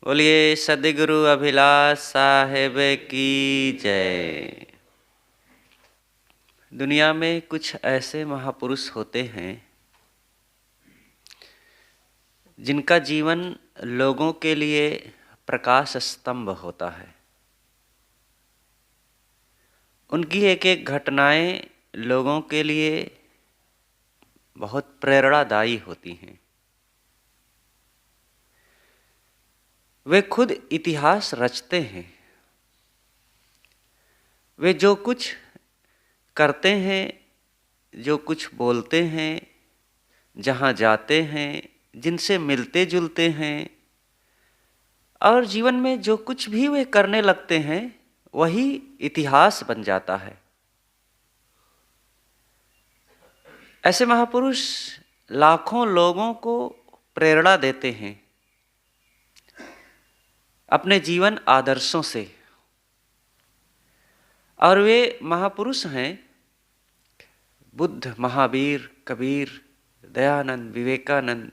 बोलिए सद्गुरु अभिलाष साहेब की जय। दुनिया में कुछ ऐसे महापुरुष होते हैं जिनका जीवन लोगों के लिए प्रकाश स्तंभ होता है। उनकी एक एक घटनाएं लोगों के लिए बहुत प्रेरणादायी होती हैं। वे खुद इतिहास रचते हैं। वे जो कुछ करते हैं, जो कुछ बोलते हैं, जहाँ जाते हैं, जिनसे मिलते जुलते हैं और जीवन में जो कुछ भी वे करने लगते हैं वही इतिहास बन जाता है। ऐसे महापुरुष लाखों लोगों को प्रेरणा देते हैं अपने जीवन आदर्शों से। और वे महापुरुष हैं बुद्ध, महावीर, कबीर, दयानंद, विवेकानंद,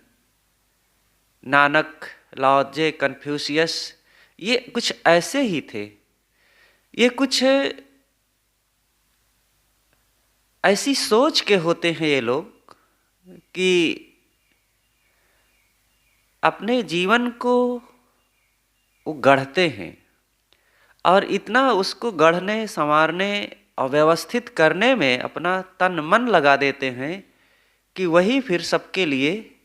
नानक, लाओ त्से, कन्फ्यूशियस। ये कुछ ऐसे ही थे। ये कुछ ऐसी सोच के होते हैं ये लोग कि अपने जीवन को वो गढ़ते हैं और इतना उसको गढ़ने, संवारने और व्यवस्थित करने में अपना तन मन लगा देते हैं कि वही फिर सबके लिए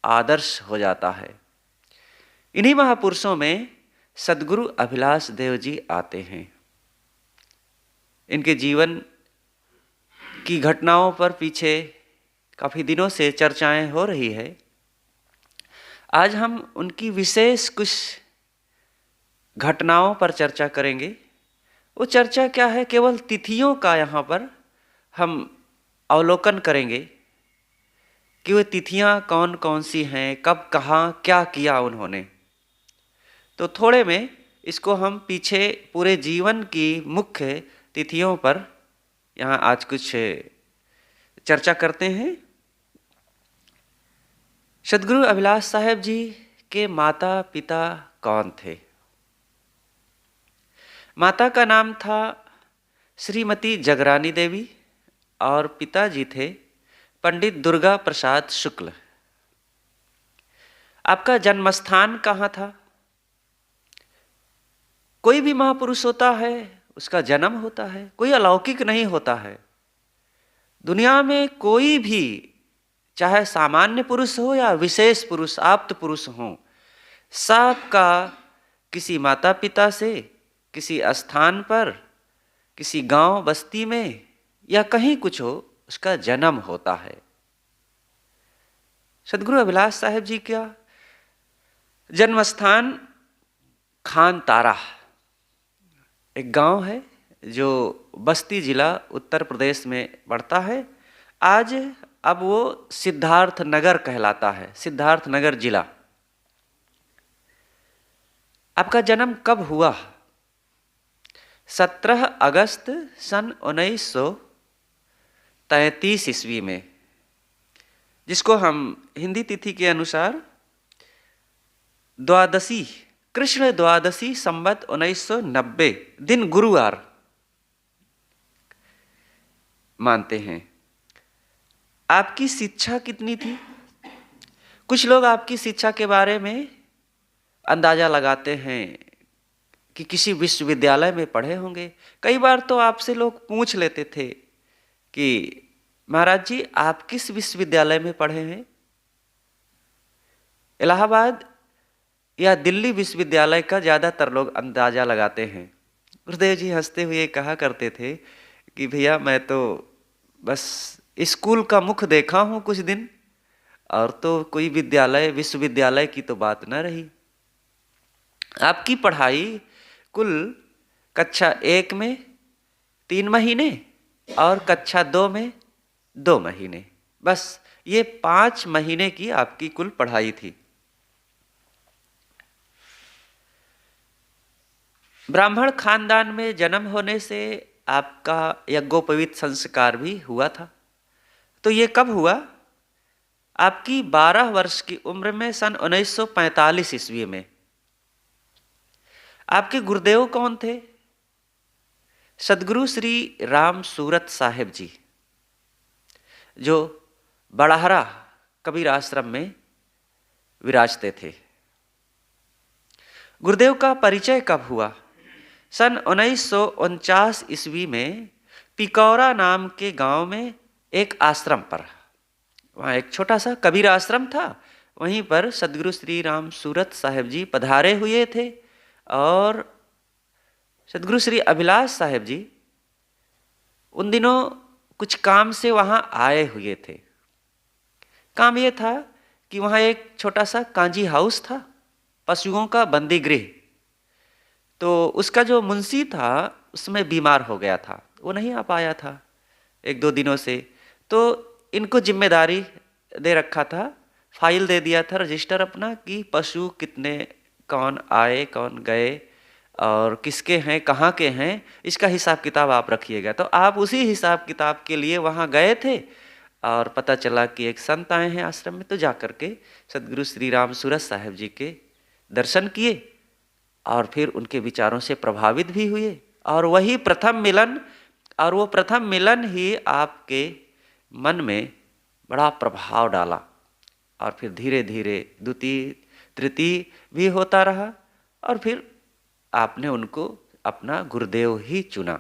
आदर्श हो जाता है। इन्हीं महापुरुषों में सद्गुरु अभिलाष देव जी आते हैं। इनके जीवन की घटनाओं पर पीछे काफ़ी दिनों से चर्चाएं हो रही है। आज हम उनकी विशेष कुछ घटनाओं पर चर्चा करेंगे। वो चर्चा क्या है, केवल तिथियों का यहाँ पर हम अवलोकन करेंगे कि वे तिथियाँ कौन कौन सी हैं, कब कहाँ क्या किया उन्होंने। तो थोड़े में इसको हम पीछे पूरे जीवन की मुख्य तिथियों पर यहाँ आज कुछ चर्चा करते हैं। सद्गुरु अभिलाष साहेब जी के माता पिता कौन थे? माता का नाम था श्रीमती जगरानी देवी और पिताजी थे पंडित दुर्गा प्रसाद शुक्ल। आपका जन्म स्थान कहाँ था? कोई भी महापुरुष होता है उसका जन्म होता है, कोई अलौकिक नहीं होता है। दुनिया में कोई भी, चाहे सामान्य पुरुष हो या विशेष पुरुष, आप्त पुरुष हो, सबका किसी माता पिता से, किसी स्थान पर, किसी गांव बस्ती में या कहीं कुछ हो, उसका जन्म होता है। सद्गुरु अभिलाष साहेब जी का जन्म स्थान खान तारा एक गांव है जो बस्ती जिला उत्तर प्रदेश में पड़ता है। आज अब वो सिद्धार्थ नगर कहलाता है, सिद्धार्थ नगर जिला। आपका जन्म कब हुआ? 17 अगस्त सन 1933 ईस्वी में, जिसको हम हिंदी तिथि के अनुसार द्वादशी, कृष्ण द्वादशी संवत 1990 दिन गुरुवार मानते हैं। आपकी शिक्षा कितनी थी? कुछ लोग आपकी शिक्षा के बारे में अंदाजा लगाते हैं कि किसी विश्वविद्यालय में पढ़े होंगे। कई बार तो आपसे लोग पूछ लेते थे कि महाराज जी आप किस विश्वविद्यालय में पढ़े हैं? इलाहाबाद या दिल्ली विश्वविद्यालय का ज़्यादातर लोग अंदाजा लगाते हैं। गुरुदेव जी हंसते हुए कहा करते थे कि भैया मैं तो बस स्कूल का मुख देखा हूँ कुछ दिन, और तो कोई विद्यालय, विश्वविद्यालय की तो बात न रही। आपकी पढ़ाई कुल कक्षा 1 में 3 महीने और कक्षा 2 में 2 महीने, बस ये 5 महीने की आपकी कुल पढ़ाई थी। ब्राह्मण खानदान में जन्म होने से आपका यज्ञोपवीत संस्कार भी हुआ था। तो ये कब हुआ? आपकी 12 वर्ष की उम्र में सन 1945 ईस्वी में आपके गुरुदेव कौन थे? सदगुरु श्री राम सूरत साहिब जी, जो बड़हरा कबीर आश्रम में विराजते थे। गुरुदेव का परिचय कब हुआ? सन 1949 ईस्वी में पिकौरा नाम के गांव में एक आश्रम पर, वहाँ एक छोटा सा कबीर आश्रम था, वहीं पर सदगुरु श्री राम सूरत साहिब जी पधारे हुए थे। और सदगुरु श्री अभिलाष साहिब जी उन दिनों कुछ काम से वहाँ आए हुए थे। काम ये था कि वहाँ एक छोटा सा कांजी हाउस था, पशुओं का बंदी गृह। तो उसका जो मुंशी था उसमें बीमार हो गया था, वो नहीं आ पाया था 1-2 दिनों से। तो इनको जिम्मेदारी दे रखा था, फाइल दे दिया था, रजिस्टर अपना, कि पशु कितने, कौन आए कौन गए और किसके हैं कहाँ के हैं, इसका हिसाब किताब आप रखिएगा। तो आप उसी हिसाब किताब के लिए वहाँ गए थे और पता चला कि एक संत आए हैं आश्रम में। तो जा कर के सदगुरु श्री राम सूरत साहिब जी के दर्शन किए और फिर उनके विचारों से प्रभावित भी हुए। और वही प्रथम मिलन, और वो प्रथम मिलन ही आपके मन में बड़ा प्रभाव डाला। और फिर धीरे धीरे द्वितीय तृतीय भी होता रहा और फिर आपने उनको अपना गुरुदेव ही चुना।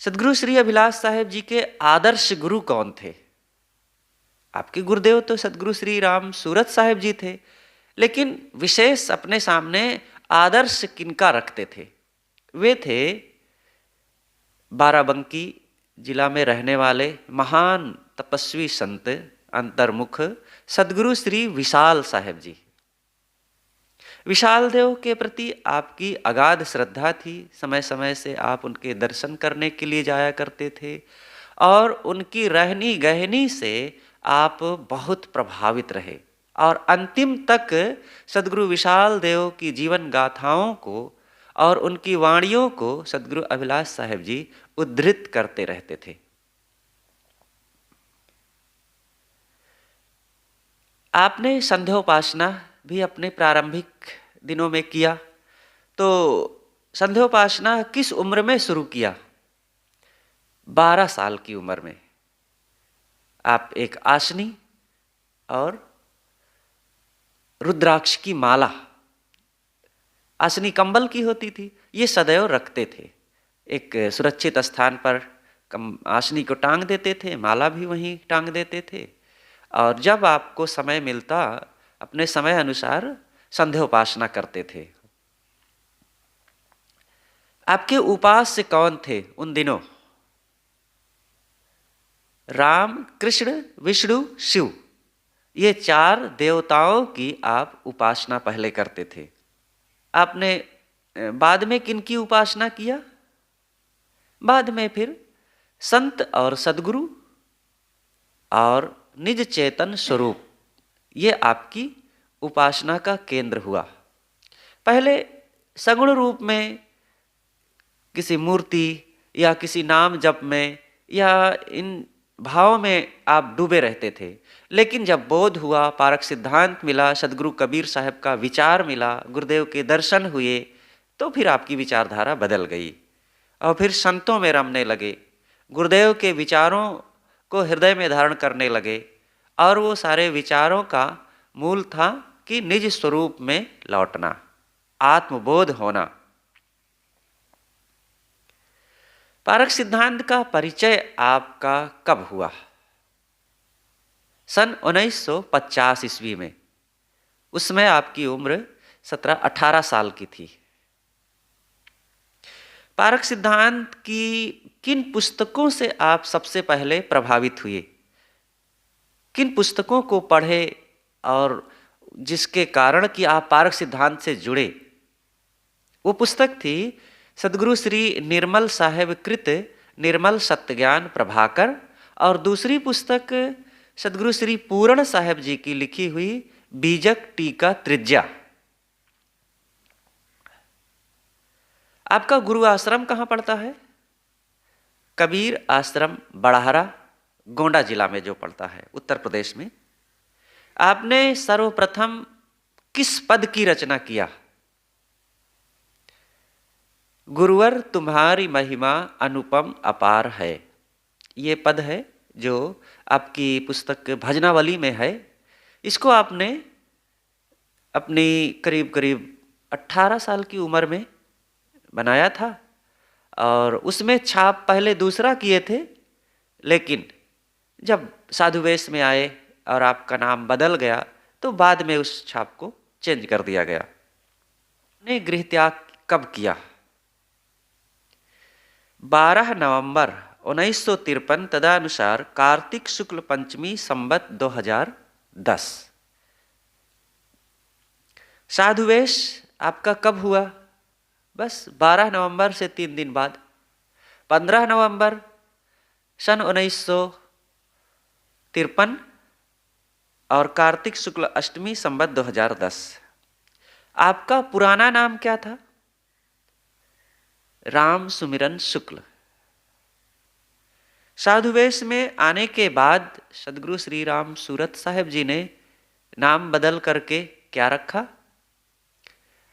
सदगुरु श्री अभिलाष साहिब जी के आदर्श गुरु कौन थे? आपके गुरुदेव तो सदगुरु श्री राम सूरत साहिब जी थे, लेकिन विशेष अपने सामने आदर्श किनका रखते थे? वे थे बाराबंकी जिला में रहने वाले महान तपस्वी संत अंतर्मुख सदगुरु श्री विशाल साहिब जी। विशाल देव के प्रति आपकी अगाध श्रद्धा थी, समय समय से आप उनके दर्शन करने के लिए जाया करते थे और उनकी रहनी गहनी से आप बहुत प्रभावित रहे। और अंतिम तक सदगुरु विशाल देव की जीवन गाथाओं को और उनकी वाणियों को सदगुरु अभिलाष साहिब जी उद्धृत करते रहते थे। आपने संध्योपासना भी अपने प्रारंभिक दिनों में किया। तो संध्योपासना किस उम्र में शुरू किया? 12 साल की उम्र में। आप एक आसनी और रुद्राक्ष की माला, आसनी कंबल की होती थी, ये सदैव रखते थे। एक सुरक्षित स्थान पर आसनी को टांग देते थे, माला भी वहीं टांग देते थे। और जब आपको समय मिलता अपने समय अनुसार संध्योपासना करते थे। आपके उपास्य कौन थे उन दिनों? राम, कृष्ण, विष्णु, शिव, ये 4 देवताओं की आप उपासना पहले करते थे। आपने बाद में किनकी उपासना किया? बाद में फिर संत और सदगुरु और निज चेतन स्वरूप, ये आपकी उपासना का केंद्र हुआ। पहले सगुण रूप में किसी मूर्ति या किसी नाम जप में या इन भाव में आप डूबे रहते थे। लेकिन जब बोध हुआ, पारक सिद्धांत मिला, सदगुरु कबीर साहब का विचार मिला, गुरुदेव के दर्शन हुए, तो फिर आपकी विचारधारा बदल गई और फिर संतों में रमने लगे, गुरुदेव के विचारों को हृदय में धारण करने लगे। और वो सारे विचारों का मूल था कि निज स्वरूप में लौटना, आत्मबोध होना। पारक सिद्धांत का परिचय आपका कब हुआ? सन 1950 ईस्वी में। उसमें आपकी उम्र 17-18 साल की थी। पारक सिद्धांत की किन पुस्तकों से आप सबसे पहले प्रभावित हुए? किन पुस्तकों को पढ़े और जिसके कारण कि आप पारक सिद्धांत से जुड़े? वो पुस्तक थी सदगुरु श्री निर्मल साहेब कृत निर्मल सत्यज्ञान प्रभाकर, और दूसरी पुस्तक सदगुरु श्री पूर्ण साहेब जी की लिखी हुई बीजक टीका त्रिज्या। आपका गुरु आश्रम कहाँ पड़ता है? कबीर आश्रम बड़हरा, गोंडा जिला में जो पड़ता है, उत्तर प्रदेश में। आपने सर्वप्रथम किस पद की रचना किया? गुरुवर तुम्हारी महिमा अनुपम अपार है। ये पद है जो आपकी पुस्तक भजनावली में है। इसको आपने अपनी करीब करीब 18 साल की उम्र में बनाया था और उसमें छाप पहले दूसरा किए थे, लेकिन जब साधु वेश में आए और आपका नाम बदल गया तो बाद में उस छाप को चेंज कर दिया गया। ने गृह त्याग कब किया? 12 नवंबर 1953 तदनुसार कार्तिक शुक्ल पंचमी संवत 2010। साधुवेश आपका कब हुआ? बस 12 नवंबर से 3 दिन बाद 15 नवंबर सन 1953 और कार्तिक शुक्ल अष्टमी संवत 2010। आपका पुराना नाम क्या था? राम सुमिरन शुक्ल। साधुवेश में आने के बाद सदगुरु श्री राम सूरत साहेब जी ने नाम बदल करके क्या रखा?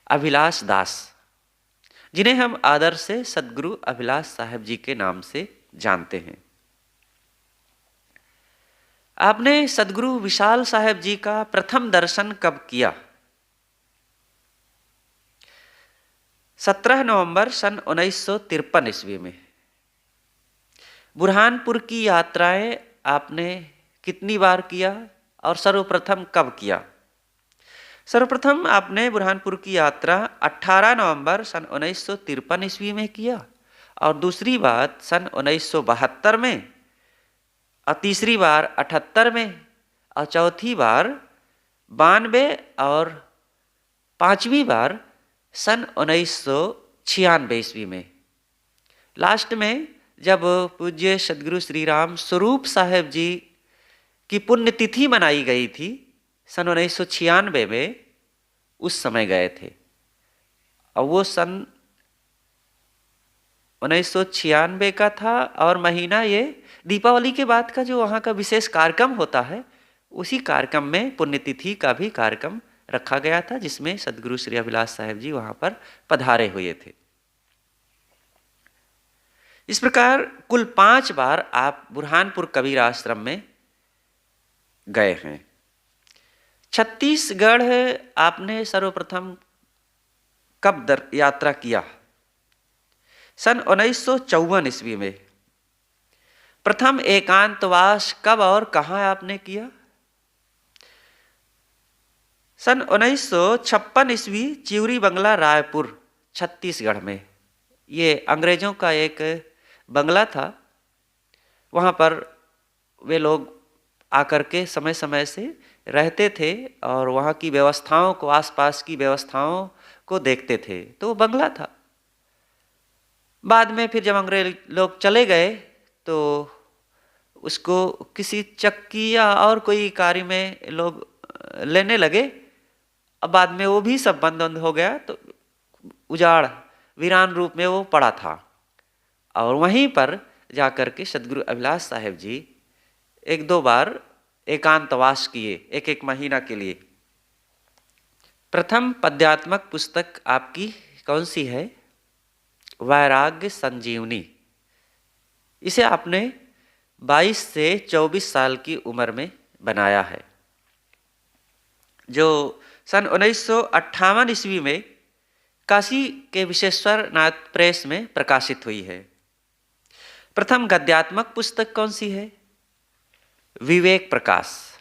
अभिलाष दास, जिन्हें हम आदर से सदगुरु अभिलाष साहेब जी के नाम से जानते हैं। आपने सदगुरु विशाल साहेब जी का प्रथम दर्शन कब किया? 17 नवंबर सन 1953 ईस्वी में। बुरहानपुर की यात्राएं आपने कितनी बार किया और सर्वप्रथम कब किया? सर्वप्रथम आपने बुरहानपुर की यात्रा 18 नवंबर सन 1953 ईस्वी में किया और दूसरी बार सन 1972 में और तीसरी बार 78 में और चौथी बार 92 और पांचवी बार सन 1996 ईस्वी में। लास्ट में जब पूज्य सदगुरु श्री राम स्वरूप साहेब जी की पुण्यतिथि मनाई गई थी सन 1996 में, उस समय गए थे। और वो सन 1996 का था और महीना ये दीपावली के बाद का जो वहाँ का विशेष कार्यक्रम होता है, उसी कार्यक्रम में पुण्यतिथि का भी कार्यक्रम रखा गया था, जिसमें सदगुरु श्री अभिलाष साहेब जी वहाँ पर पधारे हुए थे। इस प्रकार कुल 5 बार आप बुरहानपुर कबीर आश्रम में गए हैं। छत्तीसगढ़ आपने सर्वप्रथम कब यात्रा किया? सन 1954 ईस्वी में। प्रथम एकांतवास कब और कहाँ आपने किया? सन 1956 ईस्वी चिवरी बंगला रायपुर छत्तीसगढ़ में। ये अंग्रेजों का एक बंगला था। वहाँ पर वे लोग आकर के समय समय से रहते थे और वहाँ की व्यवस्थाओं को, आसपास की व्यवस्थाओं को देखते थे। तो वो बंगला था। बाद में फिर जब अंग्रेज लोग चले गए तो उसको किसी चक्की या और कोई कार्य में लोग लेने लगे। अब बाद में वो भी सब बंद हो गया, तो उजाड़ वीरान रूप में वो पड़ा था। और वहीं पर जाकर के सदगुरु अभिलाष साहेब जी 1-2 बार एकांतवास किए, 1-1 महीना के लिए। प्रथम पद्यात्मक पुस्तक आपकी कौन सी है? वैराग्य संजीवनी। इसे आपने 22 से 24 साल की उम्र में बनाया है, जो सन 1958 ईस्वी में काशी के विश्वेश्वर नाथ प्रेस में प्रकाशित हुई है। प्रथम गद्यात्मक पुस्तक कौन सी है? विवेक प्रकाश।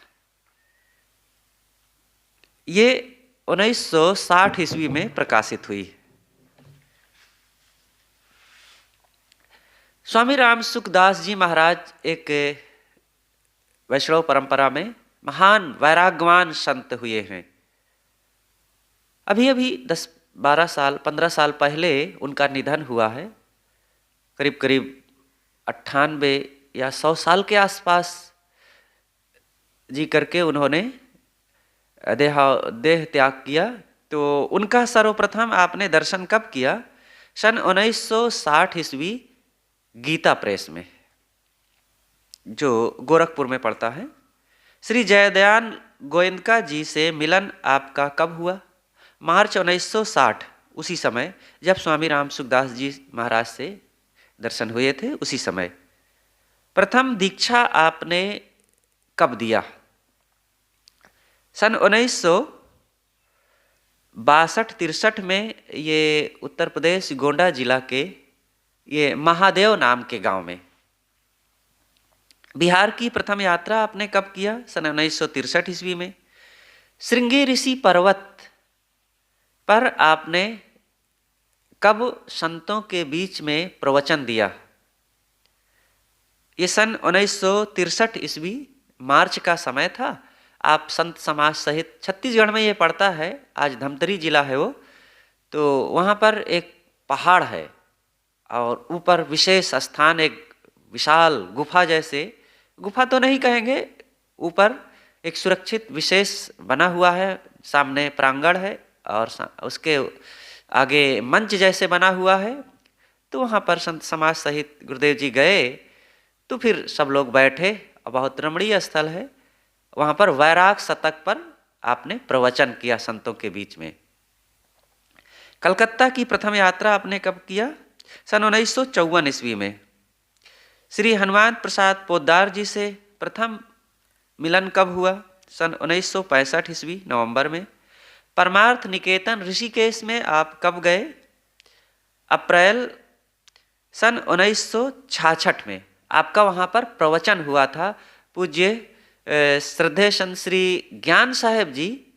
ये 1960 ईस्वी में प्रकाशित हुई। स्वामी राम सुखदास जी महाराज एक वैष्णव परंपरा में महान वैराग्यवान संत हुए हैं। अभी अभी 10-12 साल 15 साल पहले उनका निधन हुआ है। करीब करीब 98 या 100 साल के आसपास जी करके उन्होंने देह त्याग किया। तो उनका सर्वप्रथम आपने दर्शन कब किया? सन 1960 ईस्वी गीता प्रेस में, जो गोरखपुर में पड़ता है। श्री जयदयान गोयनका जी से मिलन आपका कब हुआ? मार्च 1960। उसी समय जब स्वामी राम सुखदास जी महाराज से दर्शन हुए थे, उसी समय। प्रथम दीक्षा आपने कब दिया? सन 1962-63 में, ये उत्तर प्रदेश गोंडा जिला के ये महादेव नाम के गांव में। बिहार की प्रथम यात्रा आपने कब किया? सन 1963 ईस्वी में। श्रृंगी ऋषि पर्वत पर आपने कब संतों के बीच में प्रवचन दिया? ये सन 1963 ईस्वी मार्च का समय था। आप संत समाज सहित, छत्तीसगढ़ में ये पड़ता है, आज धमतरी जिला है वो, तो वहाँ पर एक पहाड़ है और ऊपर विशेष स्थान, एक विशाल गुफा जैसे, गुफा तो नहीं कहेंगे, ऊपर एक सुरक्षित विशेष बना हुआ है, सामने प्रांगण है और उसके आगे मंच जैसे बना हुआ है। तो वहाँ पर संत समाज सहित गुरुदेव जी गए, तो फिर सब लोग बैठे, बहुत रमणीय स्थल है। वहाँ पर वैराग शतक पर आपने प्रवचन किया संतों के बीच में। कलकत्ता की प्रथम यात्रा आपने कब किया? सन 1954 ईस्वी में। श्री हनुमान प्रसाद पोद्दार जी से प्रथम मिलन कब हुआ? सन 1965 ईस्वी नवंबर में। परमार्थ निकेतन ऋषिकेश में आप कब गए? अप्रैल सन 1966 में आपका वहाँ पर प्रवचन हुआ था। पूज्य श्रद्धेय संत श्री ज्ञान साहेब जी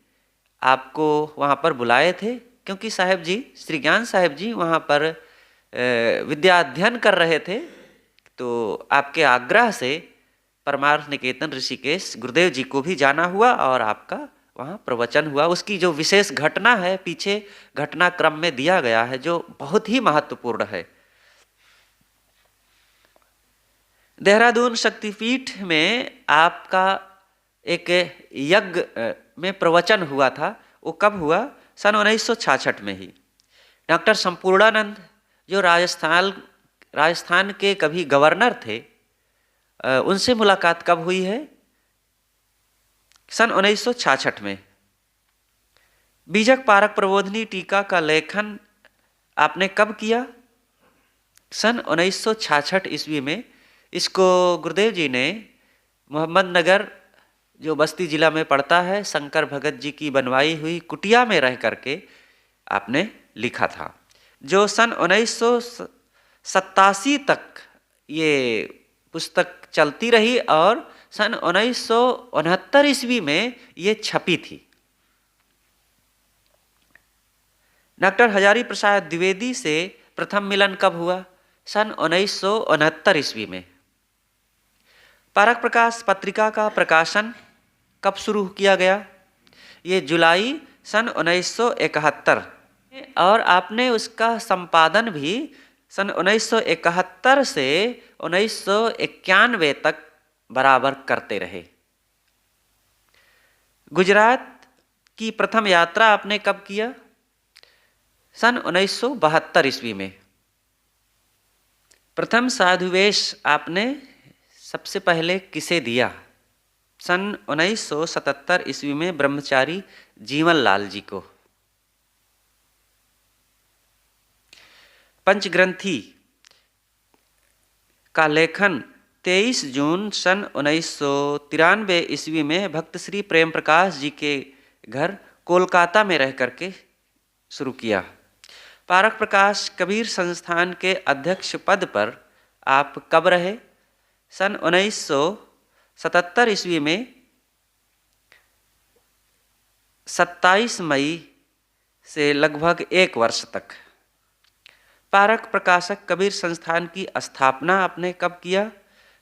आपको वहाँ पर बुलाए थे, क्योंकि साहेब जी, श्री ज्ञान साहेब जी वहाँ पर विद्या अध्ययन कर रहे थे। तो आपके आग्रह से परमार्थ निकेतन ऋषिकेश गुरुदेव जी को भी जाना हुआ और आपका वहाँ प्रवचन हुआ। उसकी जो विशेष घटना है, पीछे घटनाक्रम में दिया गया है, जो बहुत ही महत्वपूर्ण है। देहरादून शक्तिपीठ में आपका एक यज्ञ में प्रवचन हुआ था, वो कब हुआ? सन 1966 में ही। डॉक्टर संपूर्णानंद जो राजस्थान के कभी गवर्नर थे, उनसे मुलाकात कब हुई है? सन 1966 में। बीजक पारक प्रबोधिनी टीका का लेखन आपने कब किया? सन 1966 ईस्वी में। इसको गुरुदेव जी ने मोहम्मदनगर, जो बस्ती जिला में पड़ता है, शंकर भगत जी की बनवाई हुई कुटिया में रह करके आपने लिखा था, जो सन 1987 तक ये पुस्तक चलती रही और सन 1969 ईस्वी में ये छपी थी। डॉक्टर हजारी प्रसाद द्विवेदी से प्रथम मिलन कब हुआ? सन 1969 ईस्वी में। पारक प्रकाश पत्रिका का प्रकाशन कब शुरू किया गया? ये जुलाई सन 1971, और आपने उसका संपादन भी सन 1971 से 1991 तक बराबर करते रहे। गुजरात की प्रथम यात्रा आपने कब किया? सन 1972 ईस्वी में। प्रथम साधुवेश आपने सबसे पहले किसे दिया? सन 1977 ईस्वी में ब्रह्मचारी जीवनलाल जी को। पंचग्रंथि का लेखन 23 जून सन 1993 ईस्वी में भक्त श्री प्रेम प्रकाश जी के घर कोलकाता में रह करके शुरू किया। पारक प्रकाश कबीर संस्थान के अध्यक्ष पद पर आप कब रहे? सन 1977 ईस्वी में 27 मई से लगभग 1 वर्ष तक। पारक प्रकाशक कबीर संस्थान की स्थापना आपने कब किया?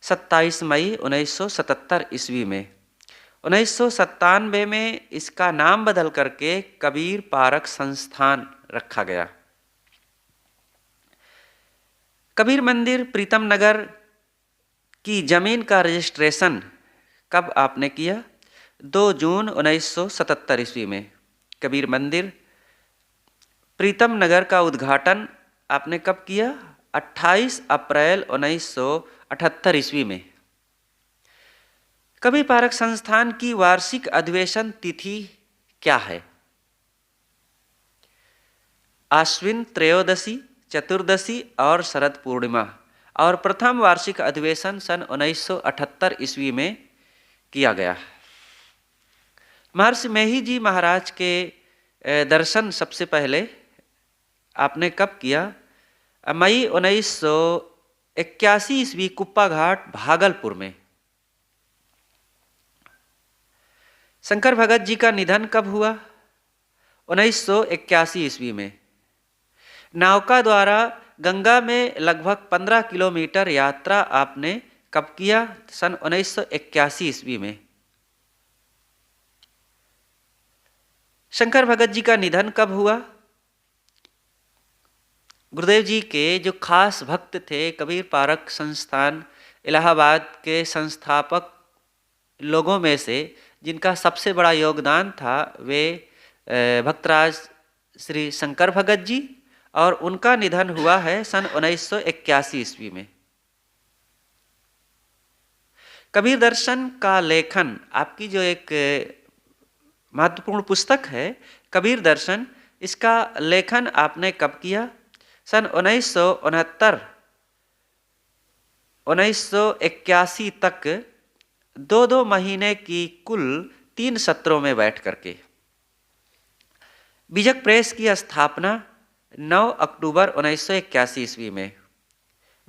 27 मई 1977 ईस्वी में। 1997 में इसका नाम बदल करके कबीर पारक संस्थान रखा गया। कबीर मंदिर प्रीतम नगर की जमीन का रजिस्ट्रेशन कब आपने किया? 2 जून 1977 ईस्वी में। कबीर मंदिर प्रीतम नगर का उद्घाटन आपने कब किया? 28 अप्रैल 1978 ईस्वी में। कबीर पारक संस्थान की वार्षिक अधिवेशन तिथि क्या है? आश्विन त्रयोदशी, चतुर्दशी और शरद पूर्णिमा, और प्रथम वार्षिक अधिवेशन सन 1978 ईस्वी में किया गया। महर्षि मेही जी महाराज के दर्शन सबसे पहले आपने कब किया? मई 1981 ईस्वी, कुप्पा घाट, भागलपुर में। शंकर भगत जी का निधन कब हुआ? 1981 ईस्वी में। नौका द्वारा गंगा में लगभग 15 किलोमीटर यात्रा आपने कब किया? सन 1981 ईस्वी में। शंकर भगत जी का निधन कब हुआ? गुरुदेव जी के जो खास भक्त थे, कबीर पारक संस्थान इलाहाबाद के संस्थापक लोगों में से जिनका सबसे बड़ा योगदान था, वे भक्तराज श्री शंकर भगत जी, और उनका निधन हुआ है सन 1981 ईस्वी में। कबीर दर्शन का लेखन, आपकी जो एक महत्वपूर्ण पुस्तक है कबीर दर्शन, इसका लेखन आपने कब किया? सन 1969 1981 तक 2 महीने की कुल 3 सत्रों में बैठ करके। बीजक प्रेस की स्थापना 9 अक्टूबर 1981 ईस्वी में।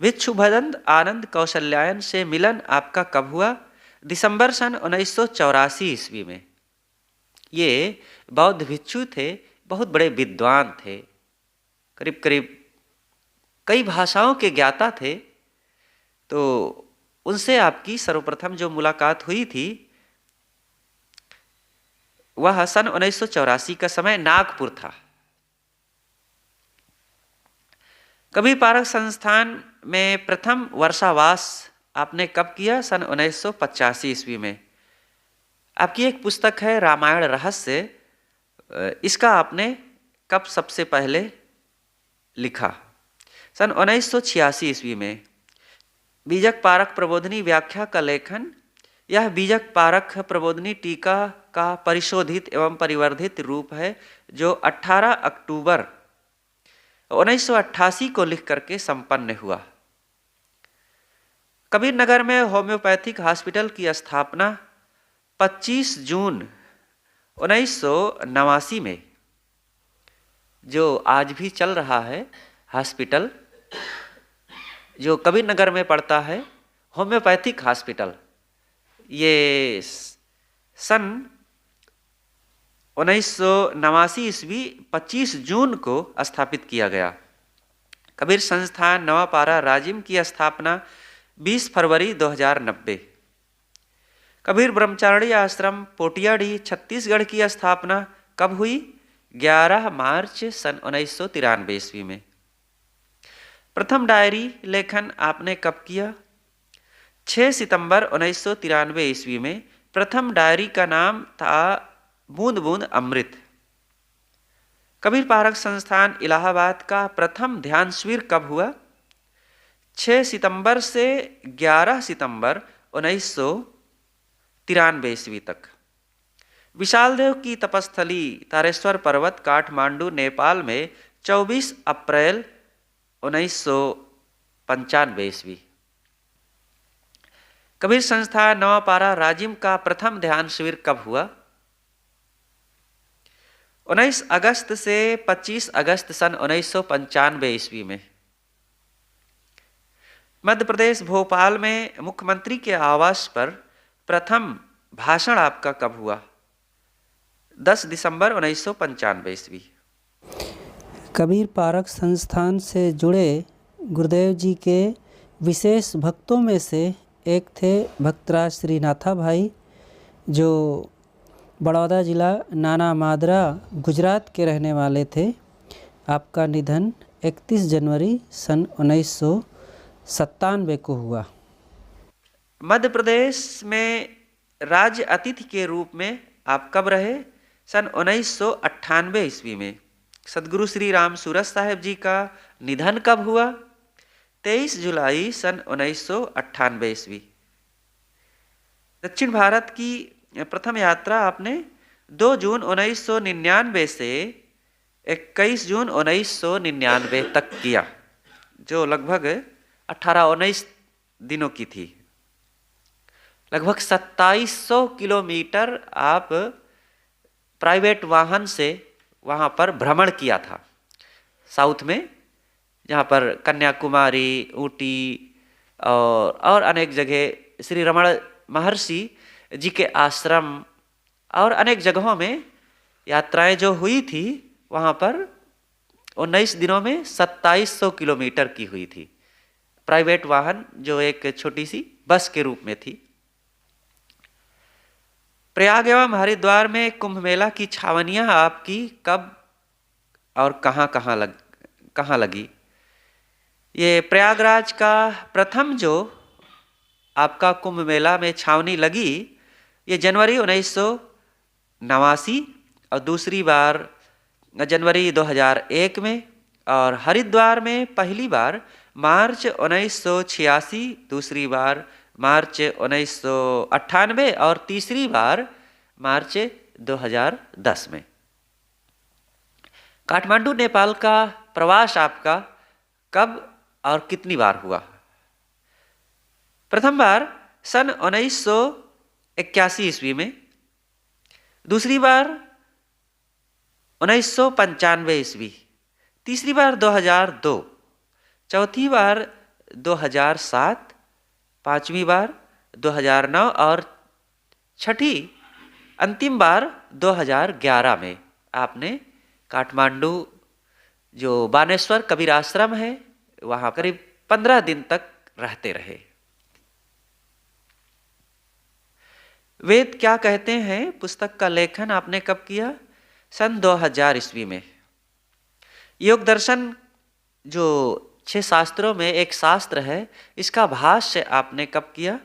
भिक्षुभदंत आनंद कौशल्यायन से मिलन आपका कब हुआ? दिसंबर सन 1984 ईस्वी में। ये बौद्ध भिक्षु थे, बहुत बड़े विद्वान थे, करीब करीब कई भाषाओं के ज्ञाता थे। तो उनसे आपकी सर्वप्रथम जो मुलाकात हुई थी वह सन 1984 का समय नागपुर था। कबीर पारक संस्थान में प्रथम वर्षावास आपने कब किया? सन 1985 ईस्वी में। आपकी एक पुस्तक है रामायण रहस्य, इसका आपने कब सबसे पहले लिखा? सन 1986 ईस्वी में। बीजक पारक प्रबोधिनी व्याख्या का लेखन, यह बीजक पारक प्रबोधिनी टीका का परिशोधित एवं परिवर्धित रूप है, जो 18 अक्टूबर 1988 को लिख करके संपन्न हुआ। कबीर नगर में होम्योपैथिक हॉस्पिटल की स्थापना 25 जून 1989 में, जो आज भी चल रहा है हॉस्पिटल, जो कबीर नगर में पड़ता है, होम्योपैथिक हॉस्पिटल, ये सन 1989 ईस्वी 25 जून को स्थापित किया गया। कबीर संस्थान नवापारा राजिम की स्थापना 20 फरवरी 2090। कबीर ब्रह्मचारिणी आश्रम पोटियाडी छत्तीसगढ़ की स्थापना कब हुई? 11 मार्च सन 1993 ईस्वी में। प्रथम डायरी लेखन आपने कब किया? 6 सितंबर 1993 ईस्वी में। प्रथम डायरी का नाम था बूंद बूंद अमृत। कबीर पारक संस्थान इलाहाबाद का प्रथम ध्यान शिविर कब हुआ? 6 सितंबर से 11 सितंबर 1993 ईस्वी तक। विशाल देव की तपस्थली तारेश्वर पर्वत काठमांडू नेपाल में 24 अप्रैल 1995 ईस्वी। कबीर संस्था नवापारा राजिम का प्रथम ध्यान शिविर कब हुआ? 19 अगस्त से 25 अगस्त सन 1995 ईस्वी में। मध्य प्रदेश भोपाल में मुख्यमंत्री के आवास पर प्रथम भाषण आपका कब हुआ? 10 दिसंबर 1995 ईस्वी। कबीर पारक संस्थान से जुड़े गुरुदेव जी के विशेष भक्तों में से एक थे भक्तराज श्री नाथा भाई, जो बड़ौदा जिला नाना मादरा गुजरात के रहने वाले थे। आपका निधन 31 जनवरी सन 1997 को हुआ। मध्य प्रदेश में राज्य अतिथि के रूप में आप कब रहे? सन 1998 ईस्वी में। सदगुरु श्री राम सूरत साहेब जी का निधन कब हुआ? 23 जुलाई सन 1998 ईस्वी। दक्षिण भारत की प्रथम यात्रा आपने 2 जून 1999 से 21 जून 1999 तक किया, जो लगभग 18-19 दिनों की थी। लगभग 2700 किलोमीटर आप प्राइवेट वाहन से वहाँ पर भ्रमण किया था साउथ में, जहाँ पर कन्याकुमारी, ऊटी और अनेक जगह श्री रमण महर्षि जी के आश्रम और अनेक जगहों में यात्राएं जो हुई थी, वहाँ पर 19 दिनों में 2700 किलोमीटर की हुई थी। प्राइवेट वाहन जो एक छोटी सी बस के रूप में थी। प्रयाग एवं हरिद्वार में कुंभ मेला की छावनियां आपकी कब और कहाँ लगी? ये प्रयागराज का प्रथम जो आपका कुंभ मेला में छावनी लगी, ये जनवरी 1989 और दूसरी बार जनवरी 2001 में, और हरिद्वार में पहली बार मार्च 1986, दूसरी बार मार्च 1998 और तीसरी बार मार्च 2010 में। काठमांडू नेपाल का प्रवास आपका कब और कितनी बार हुआ? प्रथम बार सन 1981 ईस्वी में, दूसरी बार 1995 ईस्वी, तीसरी बार 2002, चौथी बार 2007, पांचवी बार 2009 और छठी अंतिम बार 2011 में आपने काठमांडू जो बानेश्वर कबीर आश्रम है, वहाँ करीब 15 दिन तक रहते रहे। वेद क्या कहते हैं पुस्तक का लेखन आपने कब किया? सन 2000 ईस्वी में। योग दर्शन जो 6 शास्त्रों में एक शास्त्र है, इसका भाष्य आपने कब किया?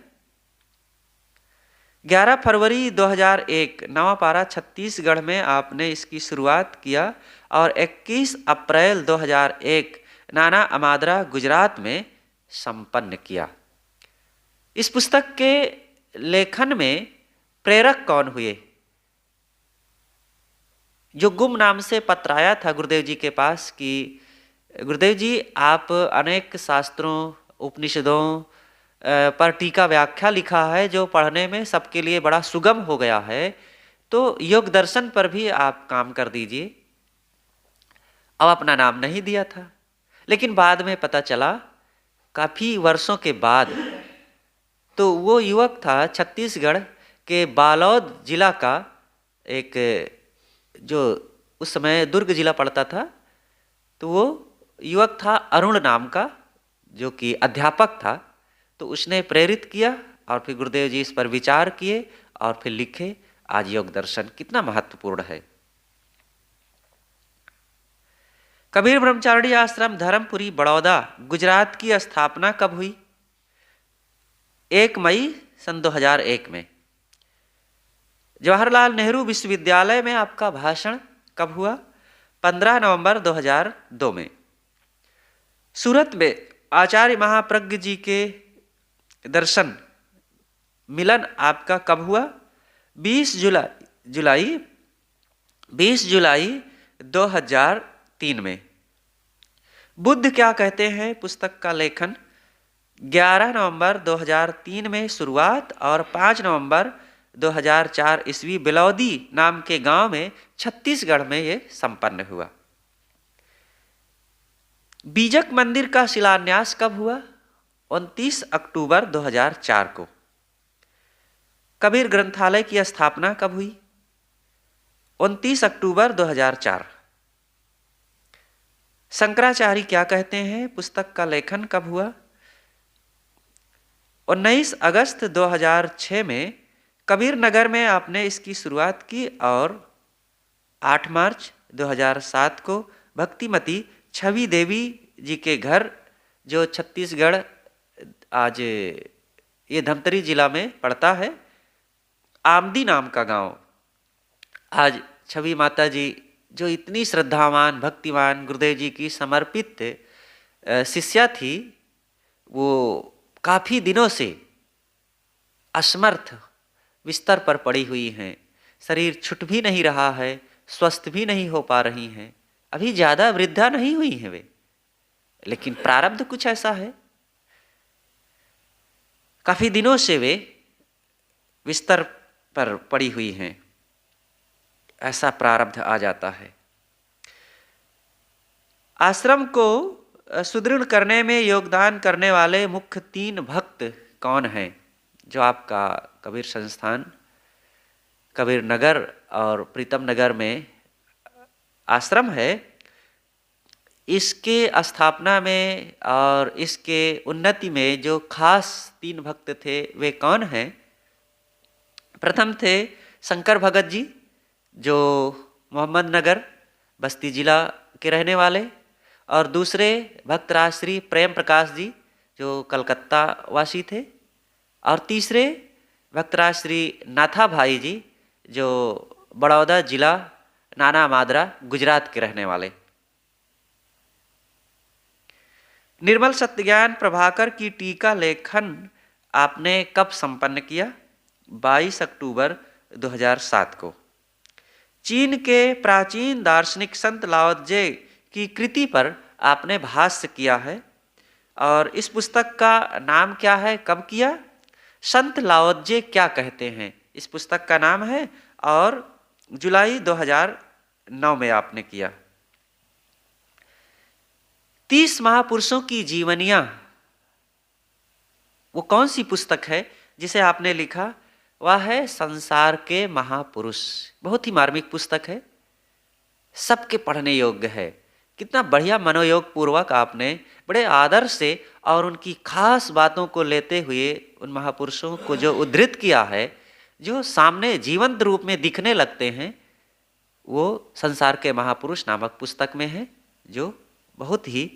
11 फरवरी 2001 नवापारा छत्तीसगढ़ में आपने इसकी शुरुआत किया और 21 अप्रैल 2001 नाना अमाद्रा गुजरात में संपन्न किया। इस पुस्तक के लेखन में प्रेरक कौन हुए? जो गुम नाम से पत्र आया था गुरुदेव जी के पास कि गुरुदेव जी आप अनेक शास्त्रों उपनिषदों पर टीका व्याख्या लिखा है जो पढ़ने में सबके लिए बड़ा सुगम हो गया है, तो योग दर्शन पर भी आप काम कर दीजिए। अब अपना नाम नहीं दिया था, लेकिन बाद में पता चला काफ़ी वर्षों के बाद, तो वो युवक था छत्तीसगढ़ के बालोद जिला का, एक जो उस समय दुर्ग जिला पड़ता था, तो वो युवक था अरुण नाम का, जो कि अध्यापक था। तो उसने प्रेरित किया और फिर गुरुदेव जी इस पर विचार किए और फिर लिखे। आज योग दर्शन कितना महत्वपूर्ण है। कबीर ब्रह्मचारिणी आश्रम धर्मपुरी बड़ौदा गुजरात की स्थापना कब हुई? 1 मई सन 2001 में। जवाहरलाल नेहरू विश्वविद्यालय में आपका भाषण कब हुआ? 15 नवंबर 2002 में। सूरत में आचार्य महाप्रज्ञ जी के दर्शन मिलन आपका कब हुआ? 20 जुलाई 2003 में। बुद्ध क्या कहते हैं पुस्तक का लेखन 11 नवंबर 2003 में शुरुआत और 5 नवंबर 2004 ईस्वी बिलौदी नाम के गांव में छत्तीसगढ़ में ये संपन्न हुआ। बीजक मंदिर का शिलान्यास कब हुआ? 29 अक्टूबर 2004 को। कबीर ग्रंथालय की स्थापना कब हुई? 29 अक्टूबर 2004। शंकराचार्य क्या कहते हैं पुस्तक का लेखन कब हुआ? 19 अगस्त 2006 में कबीर नगर में आपने इसकी शुरुआत की और 8 मार्च 2007 को भक्तिमती छवि देवी जी के घर, जो छत्तीसगढ़ आज ये धमतरी जिला में पड़ता है, आमदी नाम का गांव, आज छवि माता जी जो इतनी श्रद्धावान भक्तिवान गुरुदेव जी की समर्पित शिष्या थी, वो काफ़ी दिनों से असमर्थ बिस्तर पर पड़ी हुई हैं, शरीर छूट भी नहीं रहा है, स्वस्थ भी नहीं हो पा रही हैं। अभी ज़्यादा वृद्धा नहीं हुई हैं वे, लेकिन प्रारब्ध कुछ ऐसा है। काफ़ी दिनों से वे बिस्तर पर पड़ी हुई हैं, ऐसा प्रारब्ध आ जाता है। आश्रम को सुदृढ़ करने में योगदान करने वाले मुख्य 3 भक्त कौन हैं? जो आपका कबीर संस्थान, कबीर नगर और प्रीतम नगर में आश्रम है, इसके स्थापना में और इसके उन्नति में जो खास 3 भक्त थे वे कौन हैं? प्रथम थे शंकर भगत जी, जो मोहम्मद नगर बस्ती जिला के रहने वाले, और दूसरे भक्तराज श्री प्रेम प्रकाश जी, जो कलकत्ता वासी थे, और तीसरे भक्तराज श्री नाथा भाई जी, जो बड़ौदा जिला नाना मादरा गुजरात के रहने वाले। निर्मल सत्यज्ञान प्रभाकर की टीका लेखन आपने कब संपन्न किया? 22 अक्टूबर 2007 को। चीन के प्राचीन दार्शनिक संत लाओ त्से की कृति पर आपने भाष्य किया है, और इस पुस्तक का नाम क्या है, कब किया? संत लाओ त्से क्या कहते हैं, इस पुस्तक का नाम है, और जुलाई 2009 में आपने किया। 30 महापुरुषों की जीवनियां, वो कौन सी पुस्तक है जिसे आपने लिखा? वह है संसार के महापुरुष। बहुत ही मार्मिक पुस्तक है, सबके पढ़ने योग्य है। कितना बढ़िया मनोयोग पूर्वक आपने बड़े आदर से और उनकी खास बातों को लेते हुए उन महापुरुषों को जो उद्धृत किया है, जो सामने जीवंत रूप में दिखने लगते हैं, वो संसार के महापुरुष नामक पुस्तक में है, जो बहुत ही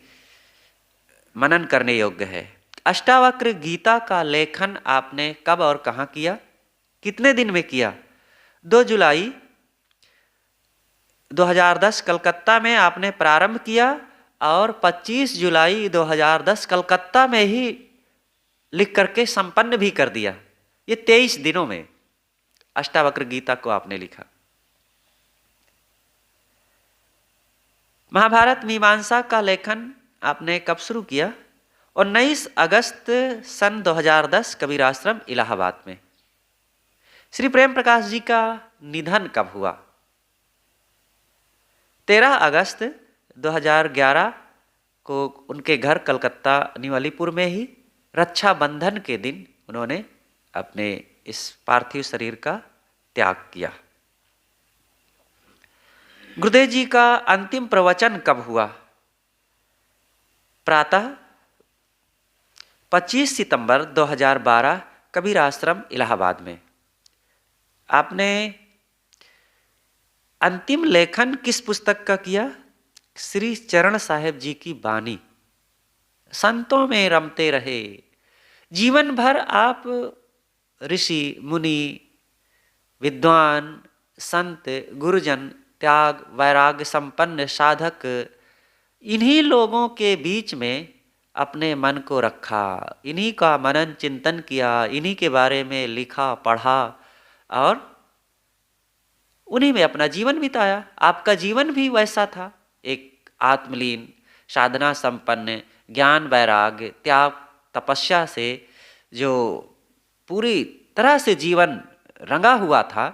मनन करने योग्य है। अष्टावक्र गीता का लेखन आपने कब और कहाँ किया, कितने दिन में किया? 2 जुलाई 2010 कलकत्ता में आपने प्रारंभ किया, और 25 जुलाई 2010 कलकत्ता में ही लिख करके संपन्न भी कर दिया। ये 23 दिनों में अष्टावक्र गीता को आपने लिखा। महाभारत मीमांसा का लेखन आपने कब शुरू किया? 19 अगस्त सन 2010 कबीर आश्रम इलाहाबाद में। श्री प्रेम प्रकाश जी का निधन कब हुआ? 13 अगस्त 2011 को उनके घर कलकत्ता निवालीपुर में ही रक्षाबंधन के दिन उन्होंने अपने इस पार्थिव शरीर का त्याग किया। गुरुदेव जी का अंतिम प्रवचन कब हुआ? प्रातः 25 सितंबर 2012 कबीर आश्रम इलाहाबाद में। आपने अंतिम लेखन किस पुस्तक का किया? श्री चरण साहेब जी की बानी। संतों में रमते रहे, जीवन भर आप ऋषि मुनि, विद्वान, संत, गुरुजन, त्याग वैराग्य संपन्न साधक, इन्हीं लोगों के बीच में अपने मन को रखा, इन्हीं का मनन चिंतन किया, इन्हीं के बारे में लिखा पढ़ा, और उन्हीं में अपना जीवन बिताया। आपका जीवन भी वैसा था, एक आत्मलीन, साधना संपन्न, ज्ञान वैराग्य, त्याग तपस्या से जो पूरी तरह से जीवन रंगा हुआ था,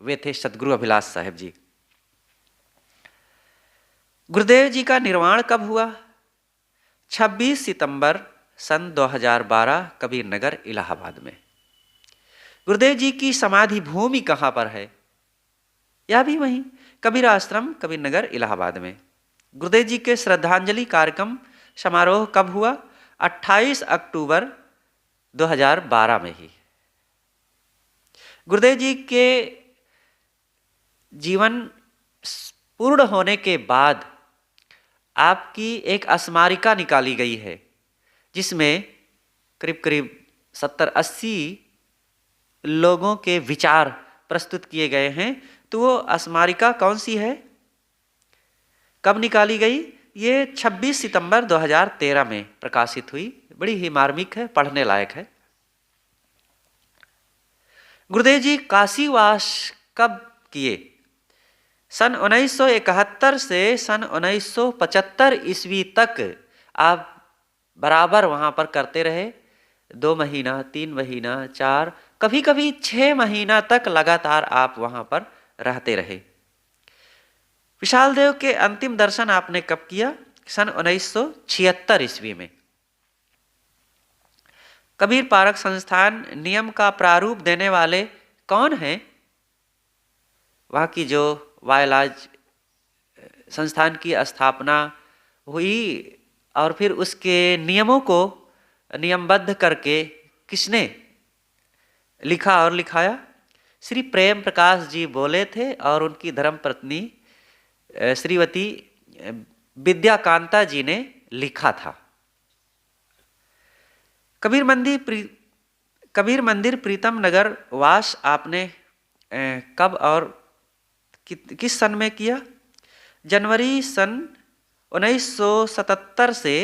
वे थे सदगुरु अभिलाष साहेब जी। गुरुदेव जी का निर्वाण कब हुआ? 26 सितंबर सन 2012 कबीर नगर इलाहाबाद में। गुरुदेव जी की समाधि भूमि कहाँ पर है? यह भी वहीं कबीर आश्रम कबीर नगर इलाहाबाद में। गुरुदेव जी के श्रद्धांजलि कार्यक्रम समारोह कब हुआ? 28 अक्टूबर 2012 में ही। गुरुदेव जी के जीवन पूर्ण होने के बाद आपकी एक स्मारिका निकाली गई है, जिसमें करीब करीब 70-80 लोगों के विचार प्रस्तुत किए गए हैं। तो वो स्मारिका कौन सी है, कब निकाली गई? ये 26 सितंबर 2013 में प्रकाशित हुई। बड़ी ही मार्मिक है, पढ़ने लायक है। गुरुदेव जी काशीवास कब किए? सन 1971 से सन 1975 ईस्वी तक आप बराबर वहाँ पर करते रहे। 2 महीना, 3 महीना, 4, कभी कभी 6 महीना तक लगातार आप वहाँ पर रहते रहे। विशाल देव के अंतिम दर्शन आपने कब किया? सन 1976 ईस्वी में। कबीर पारक संस्थान नियम का प्रारूप देने वाले कौन हैं? वहाँ की जो वायलाज संस्थान की स्थापना हुई और फिर उसके नियमों को नियमबद्ध करके किसने लिखा और लिखाया? श्री प्रेम प्रकाश जी बोले थे और उनकी धर्मपत्नी श्रीमती विद्याकांता जी ने लिखा था। कबीर मंदिर प्रीतम नगर वास आपने कब और किस सन में किया? जनवरी सन 1977 से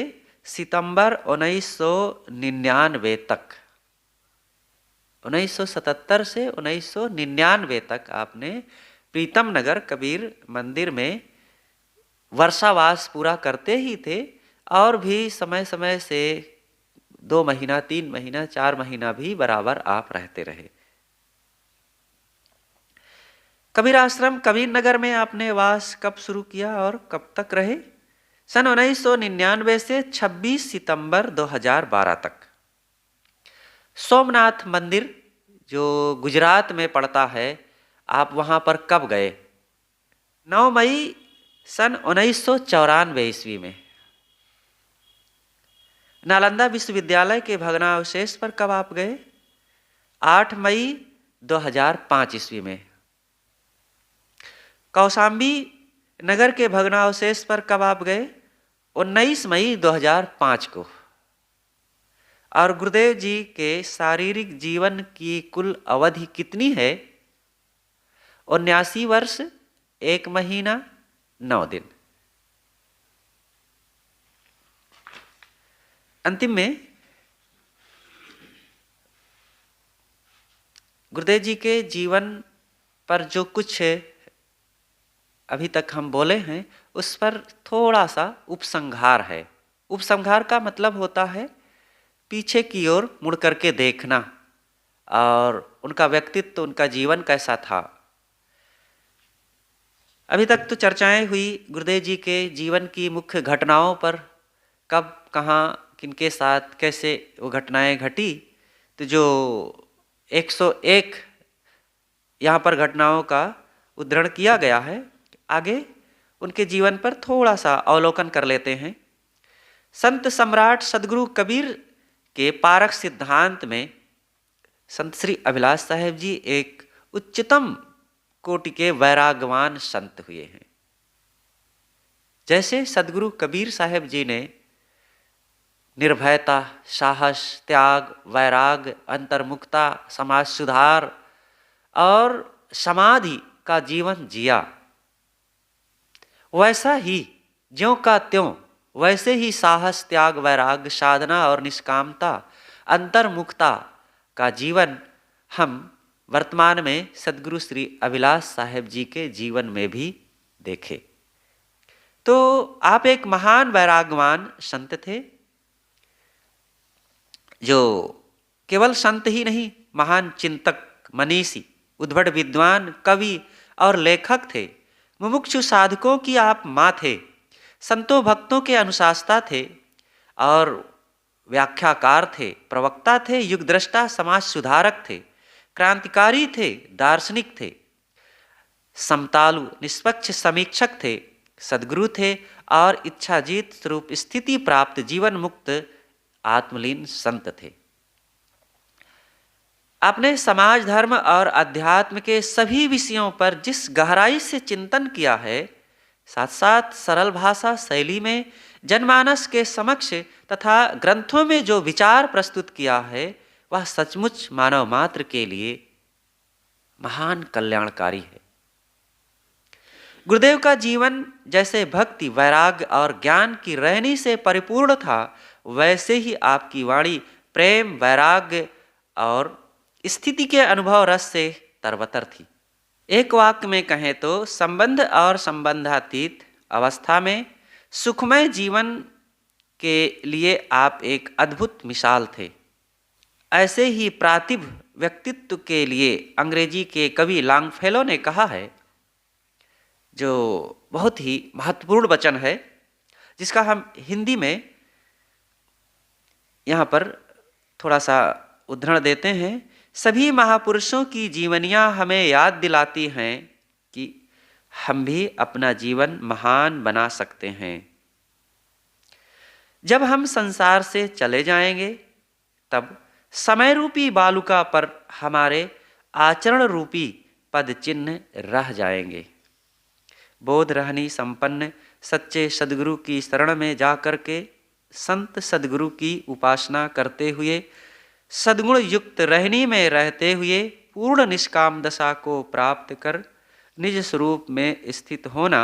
सितंबर 1999 तक। 1977 से 1999 तक आपने प्रीतम नगर कबीर मंदिर में वर्षावास पूरा करते ही थे और भी समय समय से 2 महीना, 3 महीना, 4 महीना भी बराबर आप रहते रहे। कबीर आश्रम कबीर नगर में आपने वास कब शुरू किया और कब तक रहे? सन 1999 से 26 सितंबर 2012 तक। सोमनाथ मंदिर जो गुजरात में पड़ता है, आप वहाँ पर कब गए? 9 मई सन 1994 ईस्वी में। नालंदा विश्वविद्यालय के भग्नावशेष पर कब आप गए? 8 मई 2005 ईस्वी में। कौशाम्बी नगर के भग्नावशेष पर कब आप गए? 19 मई 2005 को। और गुरुदेव जी के शारीरिक जीवन की कुल अवधि कितनी है? 79 वर्ष 1 महीना 9 दिन। अंतिम में गुरुदेव जी के जीवन पर जो कुछ अभी तक हम बोले हैं उस पर थोड़ा सा उपसंहार है। उपसंहार का मतलब होता है पीछे की ओर मुड़ करके देखना और उनका व्यक्तित्व, उनका जीवन कैसा था। अभी तक तो चर्चाएं हुई गुरुदेव जी के जीवन की मुख्य घटनाओं पर, कब, कहाँ, किनके साथ कैसे वो घटनाएं घटी। तो जो 101 यहाँ पर घटनाओं का उद्धरण किया गया है, आगे उनके जीवन पर थोड़ा सा अवलोकन कर लेते हैं। संत सम्राट सदगुरु कबीर के पारक सिद्धांत में संत श्री अभिलाष साहेब जी एक उच्चतम कोटि के वैरागवान संत हुए हैं। जैसे सदगुरु कबीर साहेब जी ने निर्भयता, साहस, त्याग, वैराग, अंतर्मुखता, समाज सुधार और समाधि का जीवन जिया, वैसा ही ज्यों का त्यों वैसे ही साहस, त्याग, वैराग, साधना और निष्कामता, अंतर्मुखता का जीवन हम वर्तमान में सदगुरु श्री अभिलाष साहेब जी के जीवन में भी देखे। तो आप एक महान वैरागवान संत थे, जो केवल संत ही नहीं, महान चिंतक, मनीषी, उद्भट विद्वान, कवि और लेखक थे। मुमुक्षु साधकों की आप माँ थे, संतों भक्तों के अनुशासता थे और व्याख्याकार थे, प्रवक्ता थे, युगदृष्टा, समाज सुधारक थे, क्रांतिकारी थे, दार्शनिक थे, समतालु निष्पक्ष समीक्षक थे, सद्गुरु थे और इच्छाजीत स्वरूप स्थिति प्राप्त जीवन मुक्त आत्मलीन संत थे। आपने समाज, धर्म और अध्यात्म के सभी विषयों पर जिस गहराई से चिंतन किया है, साथ साथ सरल भाषा शैली में जनमानस के समक्ष तथा ग्रंथों में जो विचार प्रस्तुत किया है, वह सचमुच मानव मात्र के लिए महान कल्याणकारी है। गुरुदेव का जीवन जैसे भक्ति, वैराग्य और ज्ञान की रहनी से परिपूर्ण था, वैसे ही आपकी वाणी प्रेम, वैराग्य और स्थिति के अनुभव रस से तरबतर थी। एक वाक्य में कहें तो संबंध और संबंधातीत अवस्था में सुखमय जीवन के लिए आप एक अद्भुत मिसाल थे। ऐसे ही प्रातिभ व्यक्तित्व के लिए अंग्रेजी के कवि लॉन्गफेलो ने कहा है, जो बहुत ही महत्वपूर्ण वचन है, जिसका हम हिंदी में यहाँ पर थोड़ा सा उद्धरण देते हैं। सभी महापुरुषों की जीवनियाँ हमें याद दिलाती हैं कि हम भी अपना जीवन महान बना सकते हैं। जब हम संसार से चले जाएंगे तब समय रूपी बालुका पर हमारे आचरण रूपी पद चिन्ह रह जाएंगे। बोध रहनी संपन्न सच्चे सद्गुरु की शरण में जाकर के संत सद्गुरु की उपासना करते हुए सद्गुण युक्त रहनी में रहते हुए पूर्ण निष्काम दशा को प्राप्त कर निज स्वरूप में स्थित होना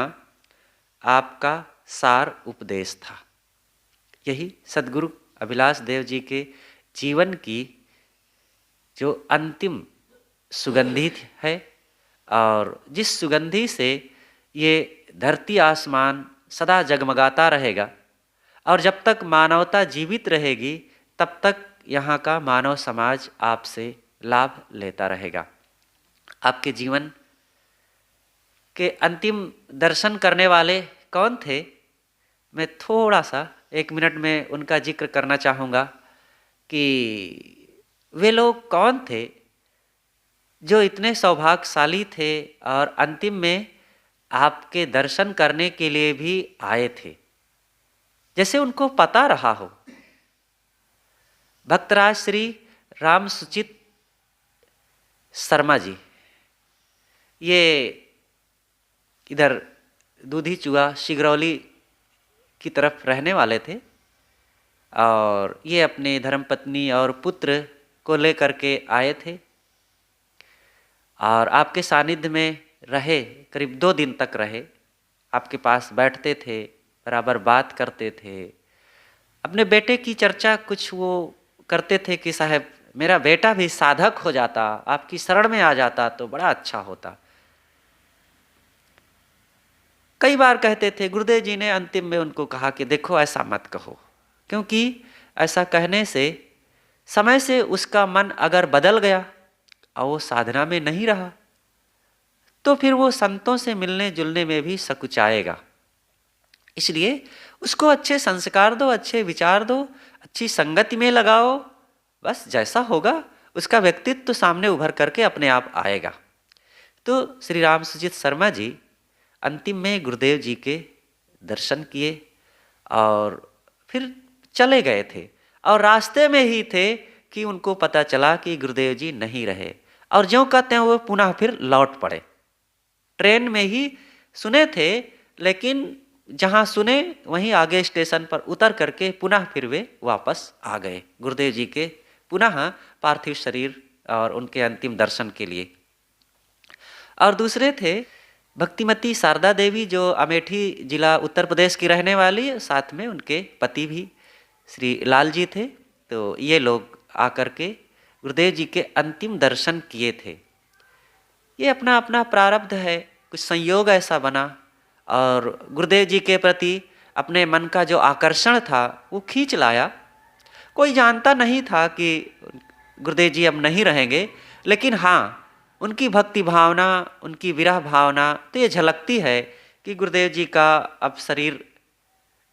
आपका सार उपदेश था। यही सद्गुरु अभिलाष देव जी के जीवन की जो अंतिम सुगंधि है, और जिस सुगंधि से ये धरती आसमान सदा जगमगाता रहेगा, और जब तक मानवता जीवित रहेगी तब तक यहाँ का मानव समाज आपसे लाभ लेता रहेगा। आपके जीवन के अंतिम दर्शन करने वाले कौन थे, मैं थोड़ा सा 1 मिनट में उनका जिक्र करना चाहूँगा कि वे लोग कौन थे जो इतने सौभाग्यशाली थे और अंतिम में आपके दर्शन करने के लिए भी आए थे। जैसे उनको पता रहा हो। भक्तराज श्री राम सुचित शर्मा जी, ये इधर दूधी चुआ शिगरौली की तरफ रहने वाले थे, और ये अपने धर्मपत्नी और पुत्र को लेकर के आए थे और आपके सानिध्य में रहे। करीब 2 दिन तक रहे। आपके पास बैठते थे, बराबर बात करते थे। अपने बेटे की चर्चा कुछ वो करते थे कि साहब मेरा बेटा भी साधक हो जाता, आपकी शरण में आ जाता तो बड़ा अच्छा होता। कई बार कहते थे। गुरुदेव जी ने अंतिम में उनको कहा कि देखो ऐसा मत कहो, क्योंकि ऐसा कहने से समय से उसका मन अगर बदल गया और वो साधना में नहीं रहा तो फिर वो संतों से मिलने जुलने में भी सकुचाएगा। इसलिए उसको अच्छे संस्कार दो, अच्छे विचार दो, अच्छी संगति में लगाओ। बस जैसा होगा उसका व्यक्तित्व सामने उभर करके अपने आप आएगा। तो श्री राम सुचित शर्मा जी अंतिम में गुरुदेव जी के दर्शन किए और फिर चले गए थे, और रास्ते में ही थे कि उनको पता चला कि गुरुदेव जी नहीं रहे, और ज्यों कहते हैं वो पुनः फिर लौट पड़े। ट्रेन में ही सुने थे, लेकिन जहाँ सुने वहीं आगे स्टेशन पर उतर करके पुनः फिर वे वापस आ गए गुरुदेव जी के पुनः पार्थिव शरीर और उनके अंतिम दर्शन के लिए। और दूसरे थे भक्तिमती शारदा देवी, जो अमेठी जिला उत्तर प्रदेश की रहने वाली, साथ में उनके पति भी श्री लाल जी थे। तो ये लोग आकर के गुरुदेव जी के अंतिम दर्शन किए थे। ये अपना अपना प्रारब्ध है, कुछ संयोग ऐसा बना, और गुरुदेव जी के प्रति अपने मन का जो आकर्षण था वो खींच लाया। कोई जानता नहीं था कि गुरुदेव जी अब नहीं रहेंगे, लेकिन हाँ उनकी भक्ति भावना, उनकी विरह भावना तो ये झलकती है कि गुरुदेव जी का अब शरीर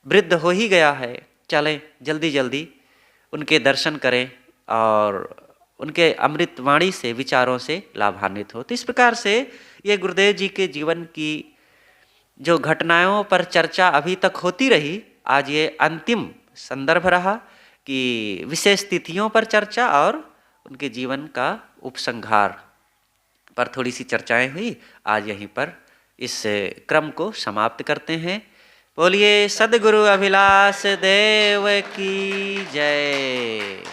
वृद्ध हो ही गया है, चलें जल्दी जल्दी उनके दर्शन करें और उनके अमृत वाणी से, विचारों से लाभान्वित हो। तो इस प्रकार से ये गुरुदेव जी के जीवन की जो घटनाओं पर चर्चा अभी तक होती रही, आज ये अंतिम संदर्भ रहा कि विशेष तिथियों पर चर्चा और उनके जीवन का उपसंहार पर थोड़ी सी चर्चाएं हुई। आज यहीं पर इस क्रम को समाप्त करते हैं। बोलिए सद्गुरु अभिलाष देव की जय।